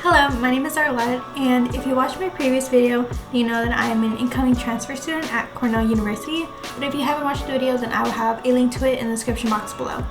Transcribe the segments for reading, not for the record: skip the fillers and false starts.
Hello, my name is Arlette, and if you watched my previous video, you know that I am an incoming transfer student at Cornell University. But if you haven't watched the video, then I will have a link to it in the description box below.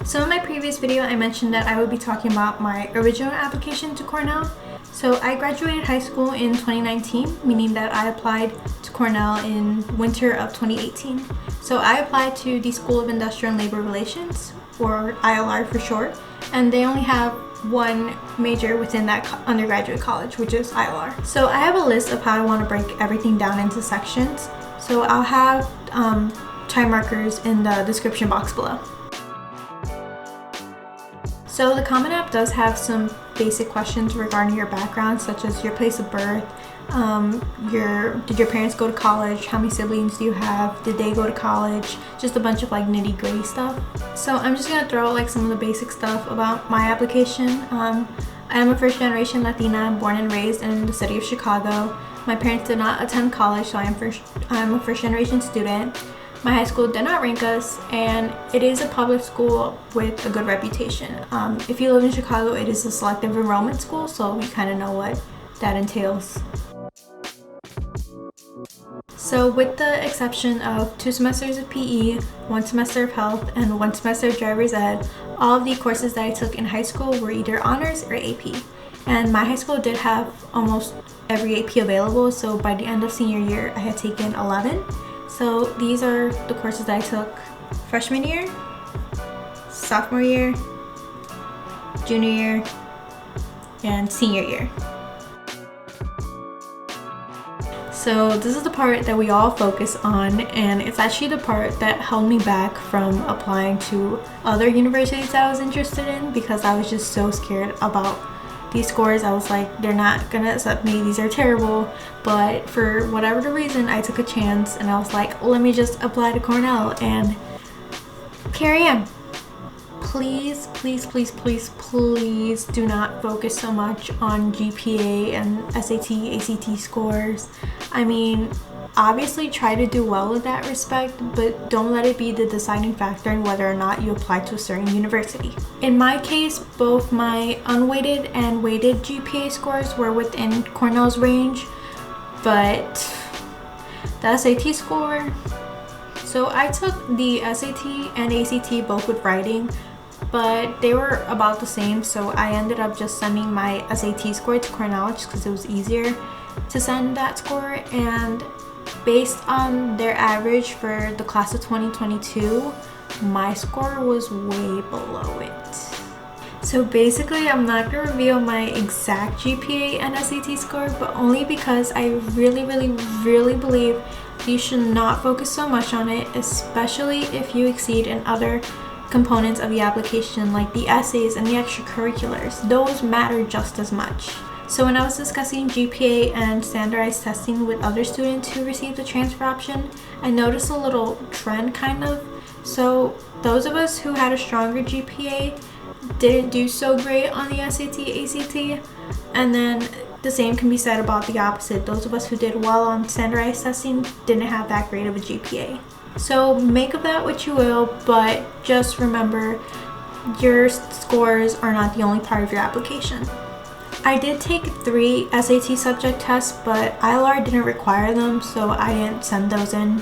So in my previous video, I mentioned that I would be talking about my original application to Cornell. So I graduated high school in 2019, meaning that I applied to Cornell in winter of 2018. So I applied to the School of Industrial and Labor Relations, or ILR for short, and they only have one major within that undergraduate college, which is ILR. So I have a list of how I want to break everything down into sections. So I'll have time markers in the description box below. So the Common App does have some basic questions regarding your background, such as your place of birth, did your parents go to college, how many siblings do you have, did they go to college, just a bunch of like nitty-gritty stuff. So I'm just gonna throw out like some of the basic stuff about my application. I am a first-generation Latina, born and raised in the city of Chicago. My parents did not attend college, so I'm a first-generation student. My high school did not rank us, and it is a public school with a good reputation. If you live in Chicago, it is a selective enrollment school, so you kind of know what that entails. So with the exception of 2 semesters of PE, 1 semester of health, and 1 semester of driver's ed, all of the courses that I took in high school were either honors or AP. And my high school did have almost every AP available, so by the end of senior year, I had taken 11. So these are the courses that I took freshman year, sophomore year, junior year, and senior year. So this is the part that we all focus on, and it's actually the part that held me back from applying to other universities that I was interested in, because I was just so scared about these scores. I was like, they're not gonna accept me, these are terrible. But for whatever the reason, I took a chance and I was like, let me just apply to Cornell, and here I am. Please, please, please, please, please do not focus so much on GPA and SAT, ACT scores. I mean, obviously try to do well in that respect, but don't let it be the deciding factor in whether or not you apply to a certain university. In my case, both my unweighted and weighted GPA scores were within Cornell's range, but the SAT score, so I took the SAT and ACT both with writing, but they were about the same, so I ended up just sending my SAT score to Cornell just because it was easier to send that score. And based on their average for the class of 2022, my score was way below it. So basically, I'm not going to reveal my exact GPA and SAT score, but only because I really, really, really believe you should not focus so much on it, especially if you exceed in other components of the application, like the essays and the extracurriculars. Those matter just as much. So when I was discussing GPA and standardized testing with other students who received the transfer option, I noticed a little trend kind of. So those of us who had a stronger GPA didn't do so great on the SAT, ACT, and then the same can be said about the opposite. Those of us who did well on standardized testing didn't have that great of a GPA. So make of that what you will, but just remember, your scores are not the only part of your application. I did take 3 SAT subject tests, but ILR didn't require them, so I didn't send those in.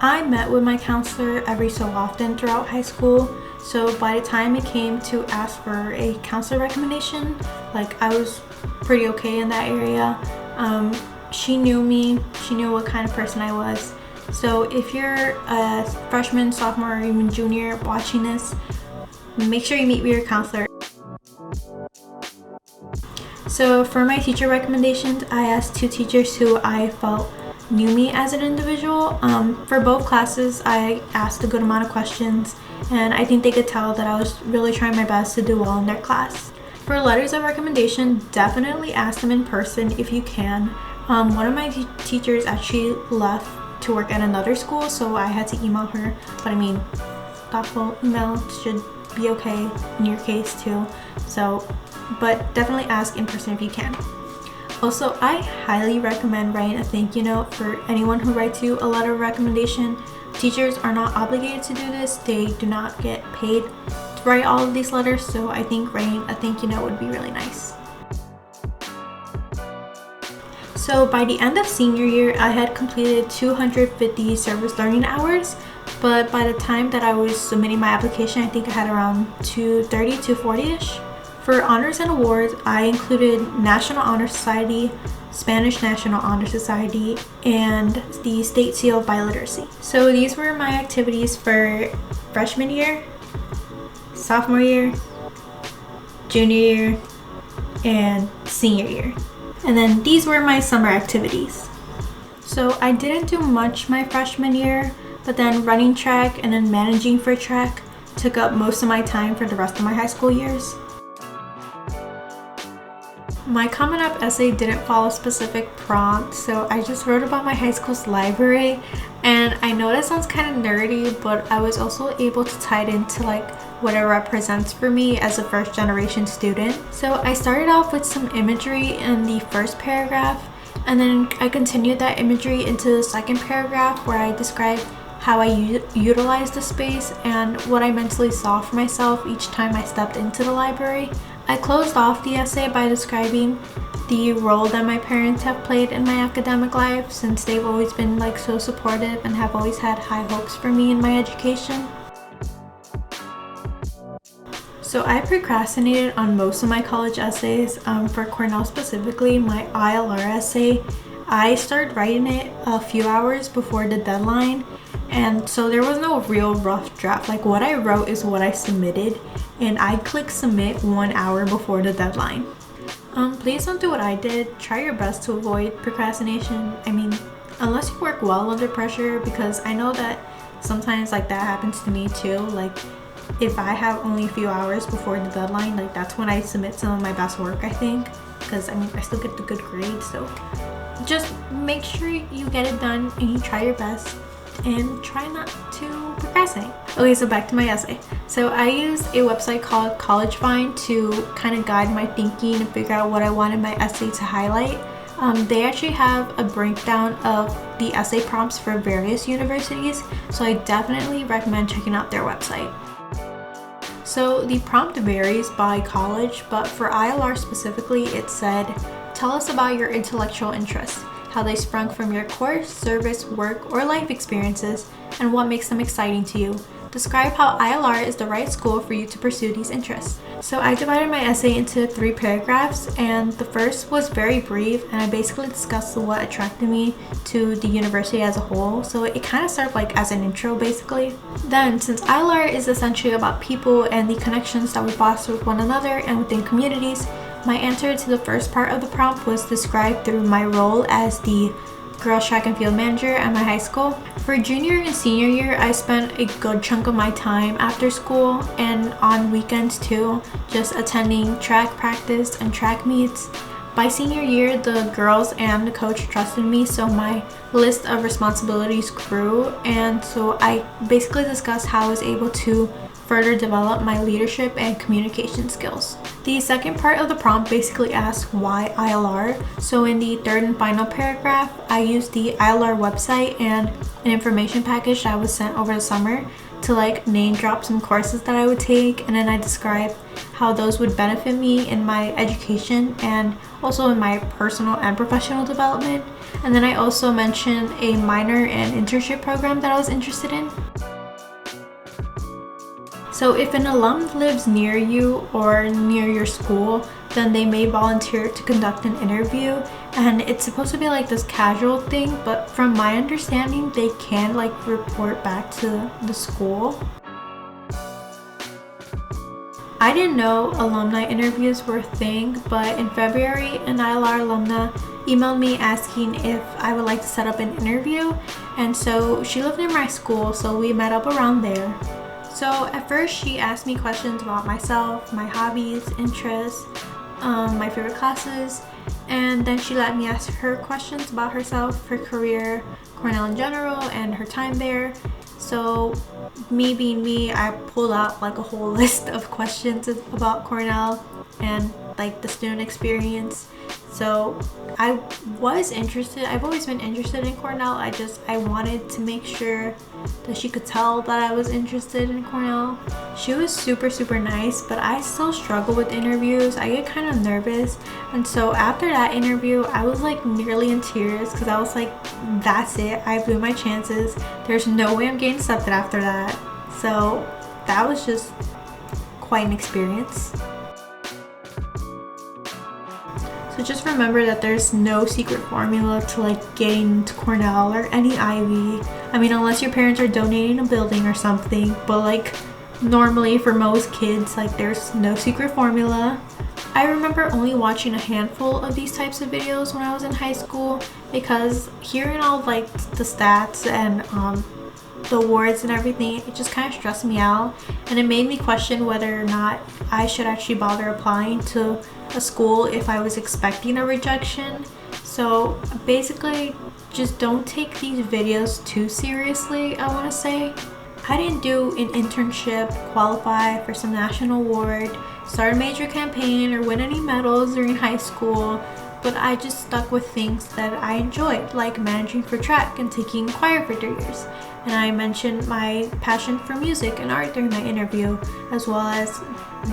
I met with my counselor every so often throughout high school, so by the time it came to ask for a counselor recommendation, like, I was pretty okay in that area. She knew me, she knew what kind of person I was. So if you're a freshman, sophomore, or even junior watching this, make sure you meet with your counselor. So for my teacher recommendations, I asked 2 teachers who I felt knew me as an individual. For both classes, I asked a good amount of questions, and I think they could tell that I was really trying my best to do well in their class. For letters of recommendation, definitely ask them in person if you can. One of my teachers actually left to work at another school, so I had to email her, but I mean, thoughtful email should be okay in your case too. So, but definitely ask in person if you can. Also, I highly recommend writing a thank you note for anyone who writes you a letter of recommendation. Teachers are not obligated to do this. They do not get paid to write all of these letters, so I think writing a thank you note would be really nice. So by the end of senior year, I had completed 250 service learning hours, but by the time that I was submitting my application, I think I had around 230, 240-ish. For honors and awards, I included National Honor Society, Spanish National Honor Society, and the State Seal of Biliteracy. So these were my activities for freshman year, sophomore year, junior year, and senior year. And then these were my summer activities. So I didn't do much my freshman year, but then running track and then managing for track took up most of my time for the rest of my high school years. My Common App essay didn't follow a specific prompt, so I just wrote about my high school's library, and I know that sounds kind of nerdy, but I was also able to tie it into like what it represents for me as a first generation student. So I started off with some imagery in the first paragraph, and then I continued that imagery into the second paragraph where I described how I utilized the space and what I mentally saw for myself each time I stepped into the library. I closed off the essay by describing the role that my parents have played in my academic life, since they've always been like so supportive and have always had high hopes for me in my education. So I procrastinated on most of my college essays. For Cornell specifically, my ILR essay, I started writing it a few hours before the deadline, and so there was no real rough draft. Like what I wrote is what I submitted, and I clicked submit 1 hour before the deadline. Please don't do what I did. Try your best to avoid procrastination. I mean, unless you work well under pressure, because I know that sometimes like that happens to me too. Like if I have only a few hours before the deadline, like that's when I submit some of my best work, I think, because I mean I still get the good grades. So just make sure you get it done and you try your best and try not to procrastinate. Okay, so back to my essay. So I used a website called College Find to kind of guide my thinking and figure out what I wanted my essay to highlight. They actually have a breakdown of the essay prompts for various universities, so I definitely recommend checking out their website. So the prompt varies by college, but for ILR specifically, it said, tell us about your intellectual interests, how they sprung from your course, service, work, or life experiences, and what makes them exciting to you. Describe how ILR is the right school for you to pursue these interests. So I divided my essay into 3 paragraphs, and the first was very brief, and I basically discussed what attracted me to the university as a whole. So it kind of served like as an intro basically. Then, since ILR is essentially about people and the connections that we foster with one another and within communities, my answer to the first part of the prompt was described through my role as the girls track and field manager at my high school. For junior and senior year, I spent a good chunk of my time after school and on weekends too, just attending track practice and track meets. By senior year, the girls and the coach trusted me, so my list of responsibilities grew, and so I basically discussed how I was able to further develop my leadership and communication skills. The second part of the prompt basically asks why ILR. So in the third and final paragraph, I used the ILR website and an information package that was sent over the summer to like name drop some courses that I would take, and then I described how those would benefit me in my education and also in my personal and professional development. And then I also mentioned a minor and internship program that I was interested in. So if an alum lives near you or near your school, then they may volunteer to conduct an interview, and it's supposed to be like this casual thing, but from my understanding, they can like report back to the school. I didn't know alumni interviews were a thing, but in February, an ILR alumna emailed me asking if I would like to set up an interview, and so she lived near my school, so we met up around there. So at first she asked me questions about myself, my hobbies, interests, my favorite classes, and then she let me ask her questions about herself, her career, Cornell in general, and her time there. So me being me, I pulled out like a whole list of questions about Cornell and like the student experience. So I was interested. I've always been interested in Cornell. I wanted to make sure that she could tell that I was interested in Cornell. She was super, super nice, but I still struggle with interviews. I get kind of nervous. And so after that interview, I was like nearly in tears because I was like, that's it. I blew my chances. There's no way I'm getting accepted after that. So that was just quite an experience. So just remember that there's no secret formula to like getting into Cornell or any Ivy. I mean, unless your parents are donating a building or something, but like normally for most kids, like there's no secret formula. I remember only watching a handful of these types of videos when I was in high school because hearing all like the stats and the awards and everything, it just kind of stressed me out, and it made me question whether or not I should actually bother applying to a school if I was expecting a rejection. So basically, just don't take these videos too seriously, I want to say. I didn't do an internship, qualify for some national award, start a major campaign, or win any medals during high school, but I just stuck with things that I enjoyed, like managing for track and taking choir for 3 years. And I mentioned my passion for music and art during my interview, as well as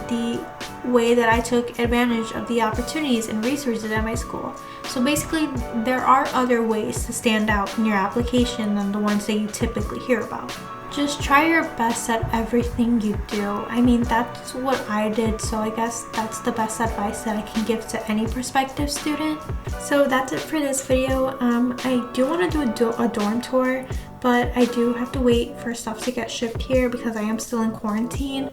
the way that I took advantage of the opportunities and resources at my school. So basically, there are other ways to stand out in your application than the ones that you typically hear about. Just try your best at everything you do. I mean, that's what I did, so I guess that's the best advice that I can give to any prospective student. So that's it for this video. I do want to do a dorm tour, but I do have to wait for stuff to get shipped here because I am still in quarantine.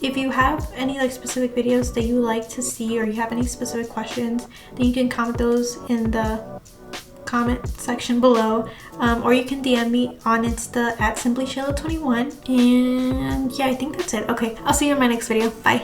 If you have any like specific videos that you like to see, or you have any specific questions, then you can comment those in the comment section below, or you can DM me on Insta at simplyshayla21. And yeah, I think that's it. Okay, I'll see you in my next video. Bye.